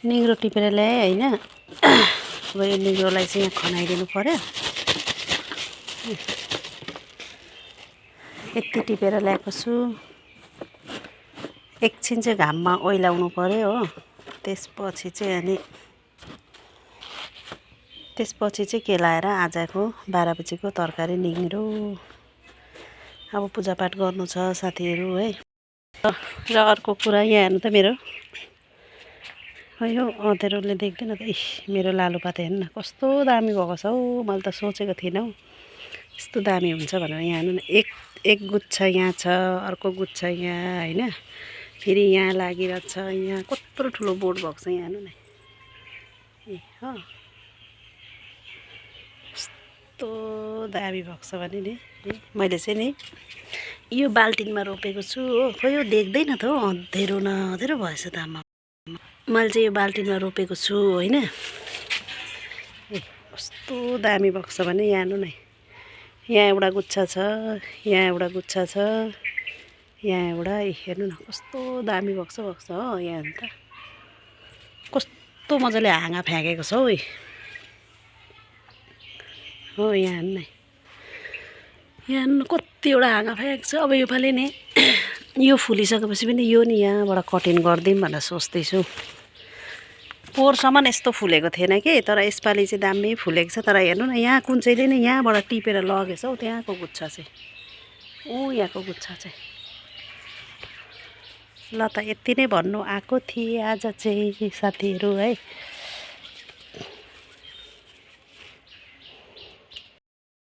Negro टिपेर ल्याएँ होइन। अब यो निग्रोलाई चाहिँ यहाँ खनाइदिनु पर्यो। यति टिपेर ल्याएको छु। एकछिन चाहिँ घाममा ओइलाउनु पर्यो हो। त्यसपछि चाहिँ केलाएर आजको 12 बजीको तरकारी निग्रो। अब पूजापाठ गर्नु छ साथीहरू है। र अर्को कुरा यहाँ हेर्नु त मेरो यो अँधेरोले देख्दैन त। मेरो लालुपाते हेर्नु न कस्तो दामी भएको छ हौ। मैले त सोचेको थिइनँ हौ यस्तो दामी हुन्छ भनेर। यहाँ हेर्नु न एक गुच्छा यहाँ छ, अर्को गुच्छा यहाँ होइन। फेरि यहाँ लागिरहेछ। यहाँ कत्रो ठुलो बोट भएको छ यहाँ हेर्नु न। हो कस्तो दामी भएको छ भने नि मैले चाहिँ नि यो बाल्टिनमा रोपेको छु हो। खोइ यो देख्दैन त हौ अँधेरो न अँधेरो भएछ त आमा। मैले चाहिँ यो बाल्टिनमा रोपेको छु होइन। कस्तो दामी भएको छ भने यहाँ हेर्नु न। यहाँ एउटा गुच्छा छ, यहाँ एउटा गुच्छा छ, यहाँ एउटा। हेर्नु न कस्तो दामी भएको छ हो। यहाँ हेर्नु त कस्तो मजाले हाँगा फ्याँकेको छ हौ हो। यहाँ हेर्नु न, यहाँ हेर्नु कतिवटा हाँगा फ्याँकेको छ। अब योपालि नि यो फुलिसकेपछि पनि यो नि यहाँबाट कटिङ गरिदिउँ भनेर सोच्दैछु। पोहोरसम्म यस्तो फुलेको थिएन कि, तर यसपालि चाहिँ दामी फुलेको छ। तर हेर्नु न यहाँ कुन चाहिँले नि यहाँबाट टिपेर लगेछ हौ। त्यहाँको गुच्छा चाहिँ यहाँको गुच्छा चाहिँ। ल त यति नै भन्नु आएको थिएँ आज चाहिँ साथीहरू है।